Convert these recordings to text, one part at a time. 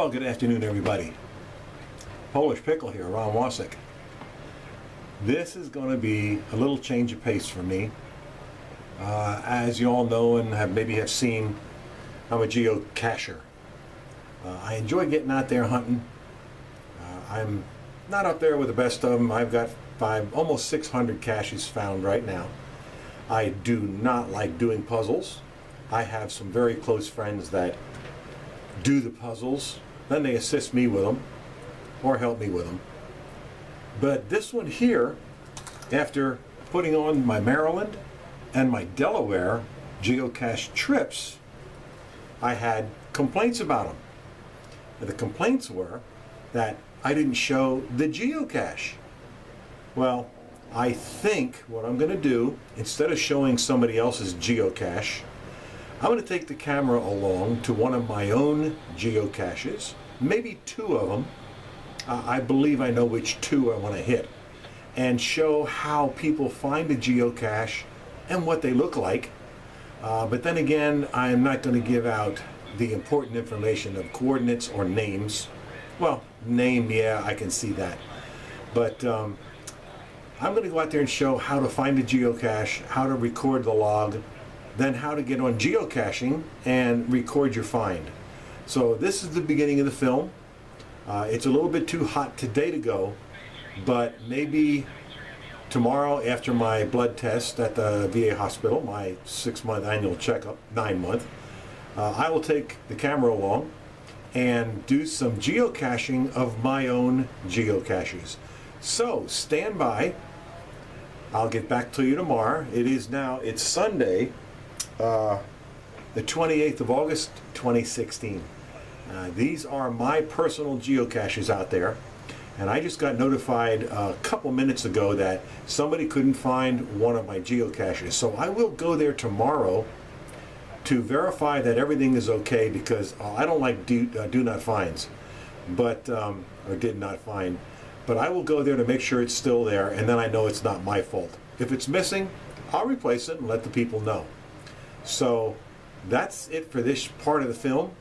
Well, good afternoon, everybody. Polish Pickle here, Ron Wasik. This is going to be a little change of pace for me. As you all know and maybe have seen, I'm a Geo Cacher. I enjoy getting out there hunting. I'm not up there with the best of them. I've got almost 600 caches found right now. I do not like doing puzzles. I have some very close friends that do the puzzles, then they assist me with them or help me with them. But this one here, after putting on my Maryland and my Delaware geocache trips, I had complaints about them. And the complaints were that I didn't show the geocache. Well, I think what I'm going to do, instead of showing somebody else's geocache, I'm going to take the camera along to one of my own geocaches, maybe two of them. I believe I know which two I want to hit, and show how people find a geocache and what they look like. But then again, I'm not going to give out the important information of coordinates or names. Well, name, yeah, I can see that. But I'm going to go out there and show how to find a geocache, how to record the log, then how to get on geocaching and record your find. So this is the beginning of the film. It's a little bit too hot today to go, but maybe tomorrow after my blood test at the VA hospital, my 6-month annual checkup, 9-month, I will take the camera along and do some geocaching of my own geocaches. So stand by. I'll get back to you tomorrow. It's Sunday, the 28th of August, 2016. These are my personal geocaches out there, and I just got notified a couple minutes ago that somebody couldn't find one of my geocaches. So I will go there tomorrow to verify that everything is okay, because I don't like do not finds, but or did not find. But I will go there to make sure it's still there, and then I know it's not my fault. If it's missing, I'll replace it and let the people know. So that's it for this part of the film.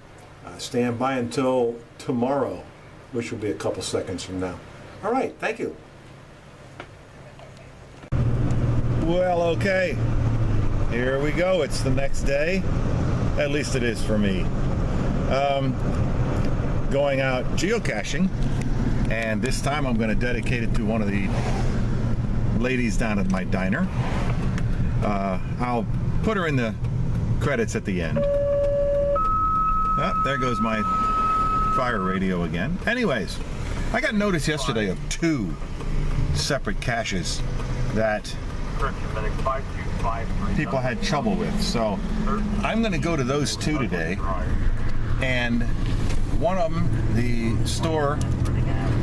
Stand by until tomorrow, which will be a couple seconds from now. All right, thank you. Well, okay, here we go. It's the next day. At least it is for me. Going out geocaching, and this time I'm going to dedicate it to one of the ladies down at my diner. I'll put her in the credits at the end. Oh, there goes my fire radio again. Anyways, I got notice yesterday of 2 separate caches that people had trouble with. So I'm going to go to those 2 today. And one of them, the store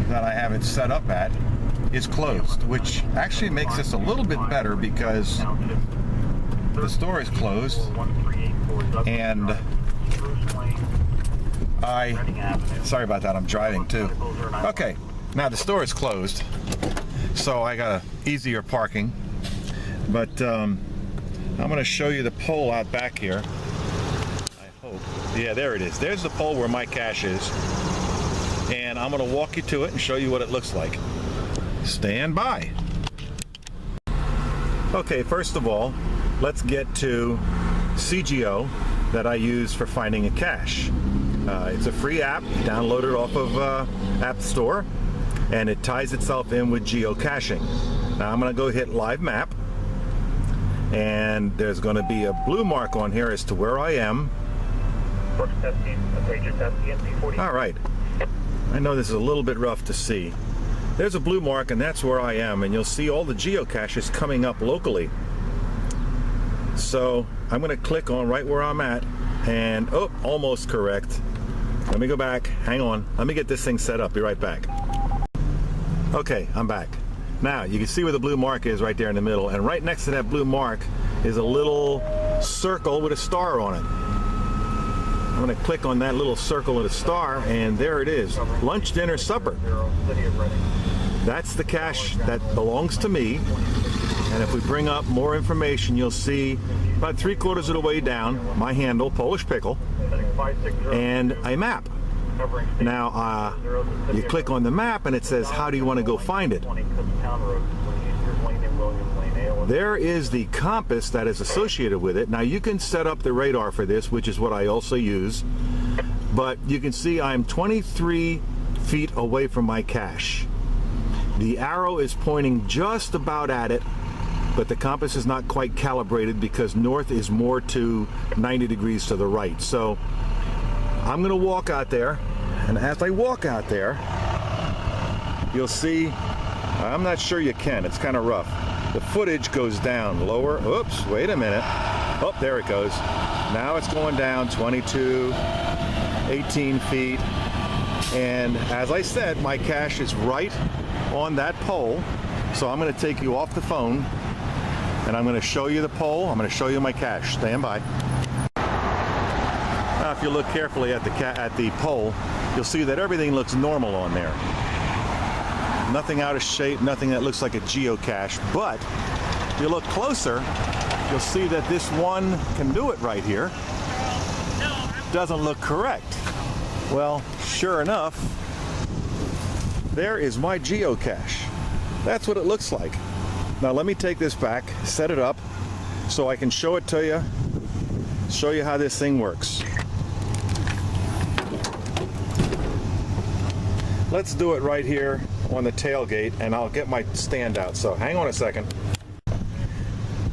that I have it set up at, is closed, which actually makes this a little bit better because the store is closed, and sorry about that, I'm driving too. Okay, now the store is closed, so I got easier parking, but I'm going to show you the pole out back here. I hope. Yeah, there it is. There's the pole where my cache is, and I'm going to walk you to it and show you what it looks like. Stand by. Okay, first of all, let's get to CGO that I use for finding a cache. It's a free app, download it off of App Store, and it ties itself in with geocaching. Now I'm going to go hit Live Map, and there's going to be a blue mark on here as to where I am. All right, I know this is a little bit rough to see. There's a blue mark, and that's where I am, and you'll see all the geocaches coming up locally. So I'm going to click on right where I'm at, and oh, almost correct. Let me go back. Hang on. Let me get this thing set up. Be right back. Okay, I'm back. Now you can see where the blue mark is right there in the middle, and right next to that blue mark is a little circle with a star on it. I'm going to click on that little circle with a star, and there it is. Lunch, dinner, supper. That's the cache that belongs to me. And if we bring up more information, you'll see about 3/4 of the way down, my handle, Polish Pickle, and a map. Now, you click on the map and it says, how do you want to go find it? There is the compass that is associated with it. Now, you can set up the radar for this, which is what I also use. But you can see I'm 23 feet away from my cache. The arrow is pointing just about at it, but the compass is not quite calibrated because north is more to 90 degrees to the right. So I'm going to walk out there, and as I walk out there, you'll see, I'm not sure you can, it's kind of rough. The footage goes down lower. Oops, wait a minute. Oh, there it goes. Now it's going down 22, 18 feet. And as I said, my cache is right on that pole. So I'm going to take you off the phone and I'm going to show you the pole. I'm going to show you my cache. Stand by. Now, if you look carefully at the pole, you'll see that everything looks normal on there. Nothing out of shape, nothing that looks like a geocache. But if you look closer, you'll see that this one conduit right here doesn't look correct. Well, sure enough, there is my geocache. That's what it looks like. Now let me take this back, set it up, so I can show it to you, show you how this thing works. Let's do it right here on the tailgate, and I'll get my stand out, so hang on a second.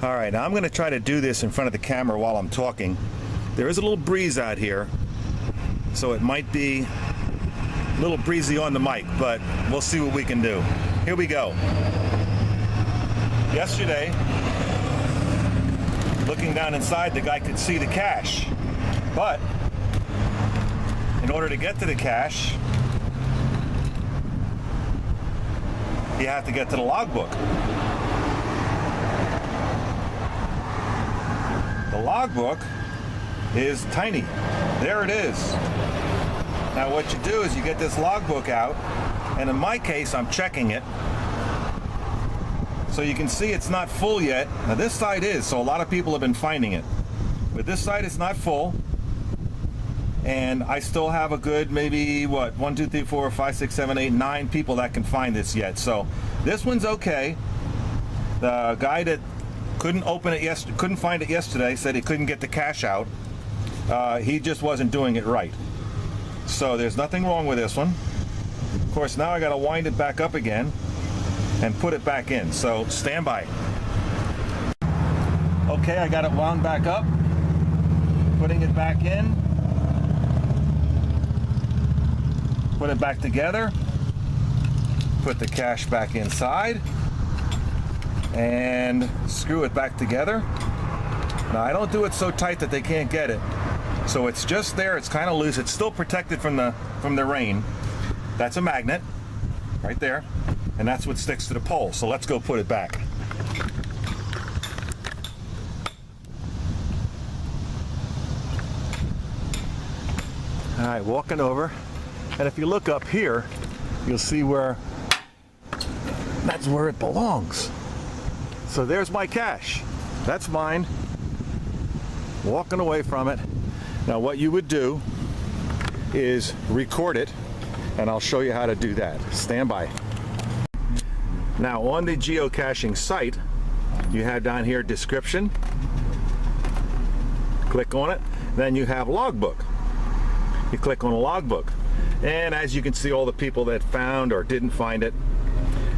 All right, now I'm going to try to do this in front of the camera while I'm talking. There is a little breeze out here, so it might be a little breezy on the mic, but we'll see what we can do. Here we go. Yesterday, looking down inside, the guy could see the cache, but in order to get to the cache, you have to get to the logbook. The logbook is tiny. There it is. Now what you do is you get this logbook out, and in my case I'm checking it. So you can see it's not full yet. Now this side is, so a lot of people have been finding it. But this side is not full. And I still have a good maybe, what, 1, 2, 3, 4, 5, 6, 7, 8, 9 people that can find this yet. So this one's okay. The guy that couldn't find it yesterday said he couldn't get the cache out. He just wasn't doing it right. So there's nothing wrong with this one. Of course, now I got to wind it back up again and put it back in. So stand by. Okay, I got it wound back up. Putting it back in. Put it back together. Put the cache back inside. And screw it back together. Now I don't do it so tight that they can't get it. So it's just there, it's kind of loose. It's still protected from the rain. That's a magnet right there. And that's what sticks to the pole. So let's go put it back. All right, walking over. And if you look up here, you'll see that's where it belongs. So there's my cache. That's mine. Walking away from it. Now what you would do is record it, and I'll show you how to do that. Stand by. Now on the geocaching site, you have down here description. Click on it. Then you have logbook. You click on a logbook. And as you can see, all the people that found or didn't find it.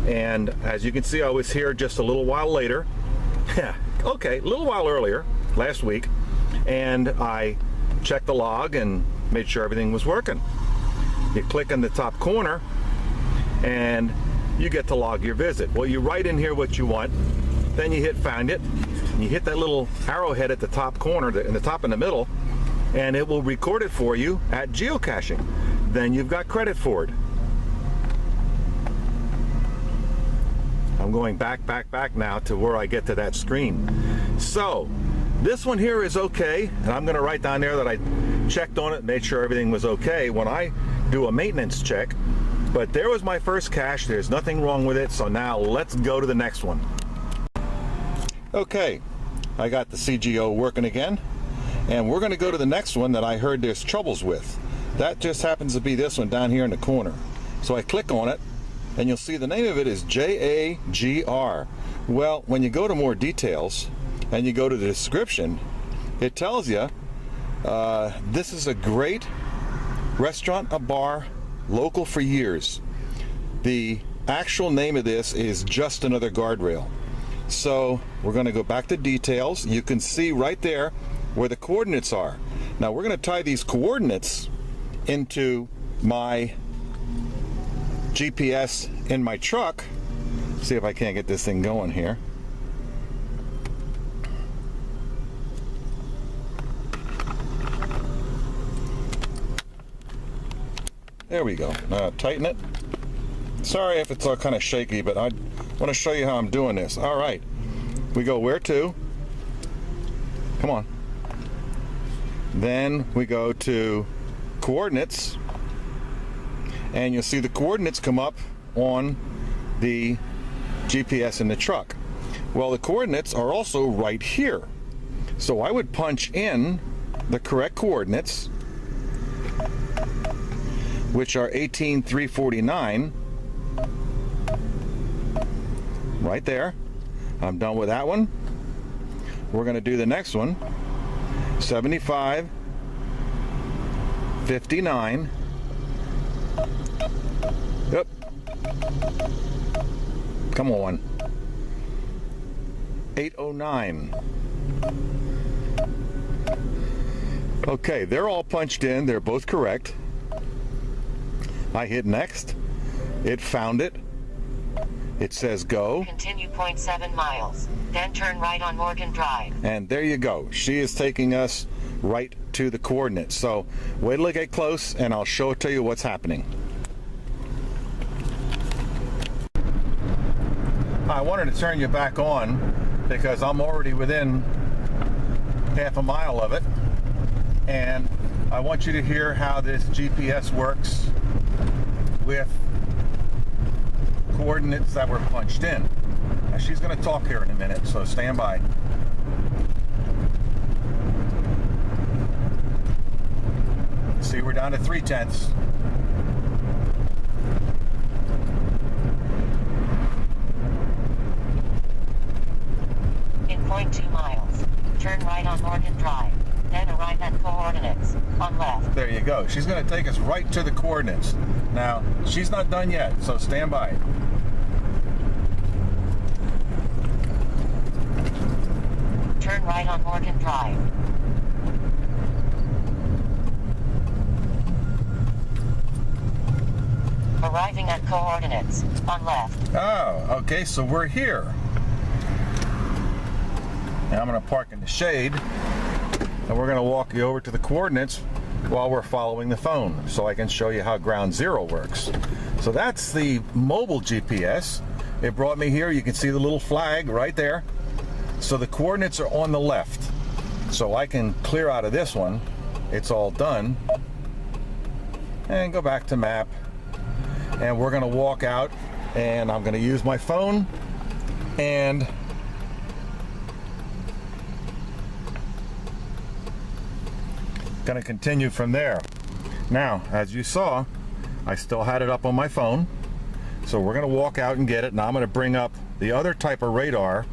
And as you can see, I was here just a little while later. Yeah, okay, a little while earlier, last week. And I checked the log and made sure everything was working. You click in the top corner and you get to log your visit. Well, you write in here what you want, then you hit find it, and you hit that little arrowhead at the top corner, in the top in the middle, and it will record it for you at geocaching. Then you've got credit for it. I'm going back now to where I get to that screen. So this one here is okay, and I'm going to write down there that I checked on it, made sure everything was okay when I do a maintenance check. But there was my first cache. There's nothing wrong with it. So now let's go to the next one. Okay, I got the CGO working again, and we're going to go to the next one that I heard there's troubles with. That just happens to be this one down here in the corner. So I click on it, and you'll see the name of it is JAGR. Well, when you go to more details and you go to the description, it tells you this is a great restaurant, a bar, local for years. The actual name of this is Just Another Guardrail. So we're going to go back to details. You can see right there where the coordinates are. Now we're going to tie these coordinates into my GPS in my truck. See if I can't get this thing going here. There we go. Now tighten it. Sorry if it's all kind of shaky, but I want to show you how I'm doing this. All right. We go where to? Come on. Then we go to coordinates, and you'll see the coordinates come up on the GPS in the truck. Well, the coordinates are also right here. So I would punch in the correct coordinates, which are 18,349, right there. I'm done with that one. We're going to do the next one, 75,59. Yep. Come on. 809. Okay, they're all punched in. They're both correct. I hit next. It found it. It says go. Continue 0.7 miles. Then turn right on Morgan Drive. And there you go. She is taking us right to the coordinates. So wait till I get close and I'll show it to you what's happening. I wanted to turn you back on because I'm already within half a mile of it. And I want you to hear how this GPS works with coordinates that were punched in. Now she's going to talk here in a minute, so stand by. See, we're down to 3/10. In 0.2 miles, turn right on Morgan Drive. Then arrive at coordinates on left. There you go. She's going to take us right to the coordinates. Now, she's not done yet, so stand by. Turn right on Morgan Drive. Arriving at coordinates on left. Oh, okay, so we're here. Now I'm going to park in the shade, and we're going to walk you over to the coordinates while we're following the phone, so I can show you how ground zero works. So that's the mobile GPS. It brought me here. You can see the little flag right there. So the coordinates are on the left. So I can clear out of this one. It's all done. And go back to map. And we're going to walk out, and I'm going to use my phone and going to continue from there. Now, as you saw, I still had it up on my phone, so we're going to walk out and get it. Now I'm going to bring up the other type of radar.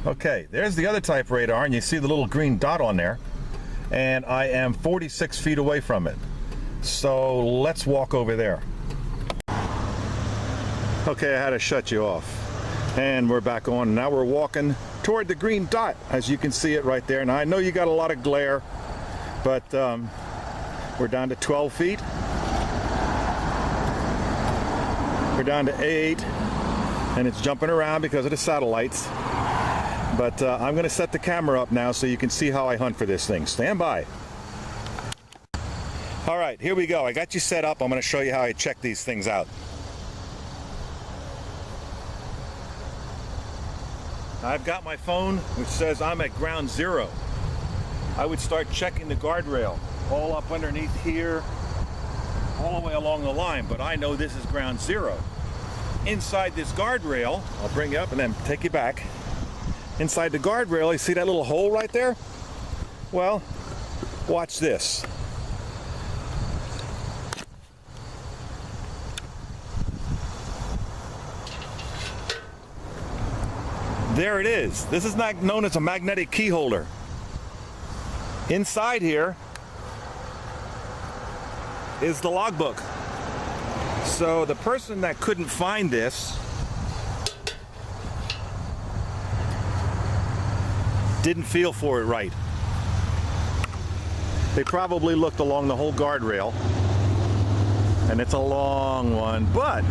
Okay, there's the other type of radar, and you see the little green dot on there, and I am 46 feet away from it. So let's walk over there. Okay, I had to shut you off. And we're back on. Now we're walking toward the green dot, as you can see it right there. Now I know you got a lot of glare, but we're down to 12 feet. We're down to 8, and it's jumping around because of the satellites. But I'm going to set the camera up now so you can see how I hunt for this thing. Stand by. All right, here we go. I got you set up. I'm going to show you how I check these things out. I've got my phone, which says I'm at ground zero. I would start checking the guardrail all up underneath here, all the way along the line, but I know this is ground zero. Inside this guardrail, I'll bring you up and then take you back. Inside the guardrail, you see that little hole right there? Well, watch this. There it is. This is not known as a magnetic key holder. Inside here is the logbook. So the person that couldn't find this didn't feel for it right. They probably looked along the whole guardrail, and it's a long one, but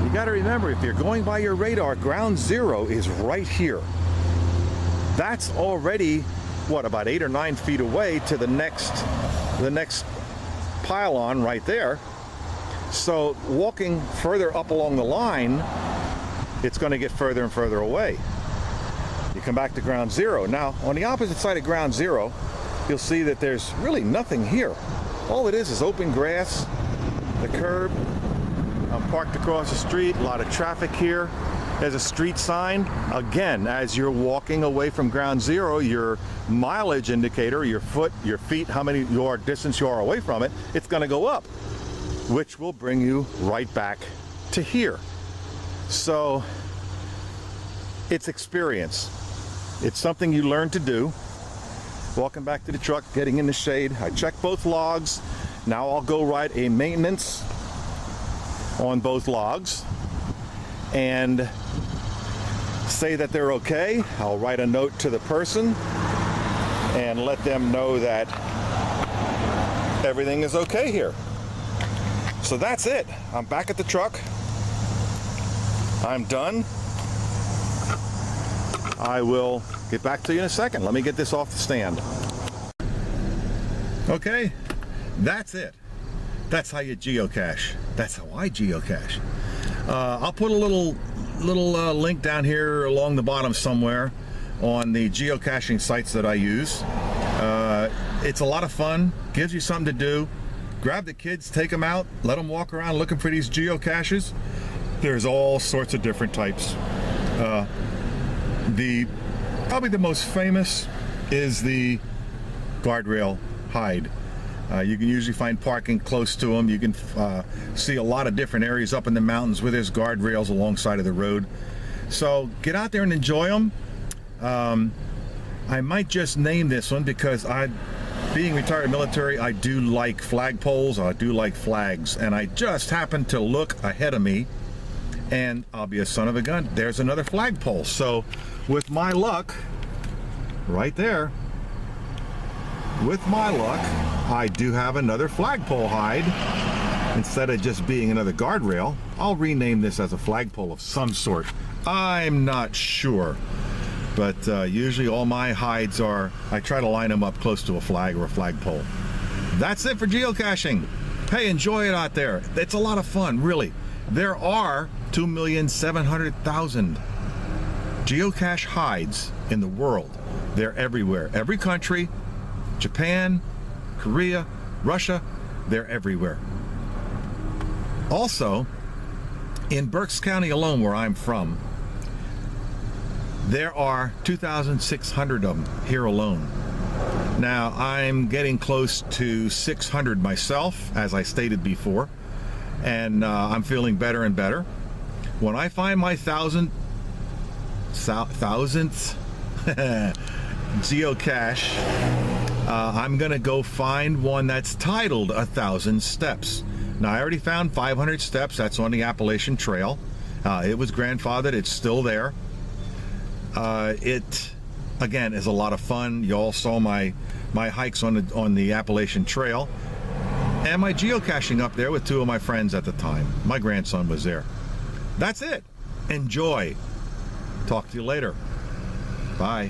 you got to remember, if you're going by your radar, ground zero is right here. That's already, what, about 8 or 9 feet away to the next pylon right there. So walking further up along the line, it's going to get further and further away. You come back to ground zero. Now, on the opposite side of ground zero, you'll see that there's really nothing here. All it is open grass, the curb. I'm parked across the street, a lot of traffic here. There's a street sign. Again, as you're walking away from ground zero, your mileage indicator, your feet, how many distance you are away from it, it's going to go up, which will bring you right back to here. So it's experience. It's something you learn to do. Walking back to the truck, getting in the shade. I check both logs. Now I'll go write a maintenance on both logs and say that they're okay. I'll write a note to the person and let them know that everything is okay here. So that's it. I'm back at the truck. I'm done. I will get back to you in a second. Let me get this off the stand. Okay, that's it. That's how you geocache. That's how I geocache. I'll put a little link down here along the bottom somewhere on the geocaching sites that I use. It's a lot of fun. Gives you something to do. Grab the kids, take them out, let them walk around looking for these geocaches. There's all sorts of different types. Probably the most famous is the guardrail hide. You can usually find parking close to them. You can see a lot of different areas up in the mountains where there's guardrails alongside of the road. So get out there and enjoy them. I might just name this one because being retired military, I do like flagpoles, I do like flags, and I just happened to look ahead of me and I'll be a son of a gun. There's another flagpole. So with my luck, right there, with my luck, I do have another flagpole hide. Instead of just being another guardrail, I'll rename this as a flagpole of some sort. I'm not sure. But usually all my hides I try to line them up close to a flag or a flagpole. That's it for geocaching. Hey, enjoy it out there. It's a lot of fun, really. There are 2,700,000 geocache hides in the world. They're everywhere. Every country, Japan, Korea, Russia, they're everywhere. Also, in Berks County alone, where I'm from, there are 2,600 of them here alone. Now, I'm getting close to 600 myself, as I stated before, and I'm feeling better and better. When I find my thousandth geocache, I'm gonna go find one that's titled 1,000 Steps. Now, I already found 500 steps. That's on the Appalachian Trail. It was grandfathered. It's still there. It again is a lot of fun. You all saw my hikes on the Appalachian Trail and my geocaching up there with two of my friends at the time. My grandson was there. That's it. Enjoy. Talk to you later. Bye.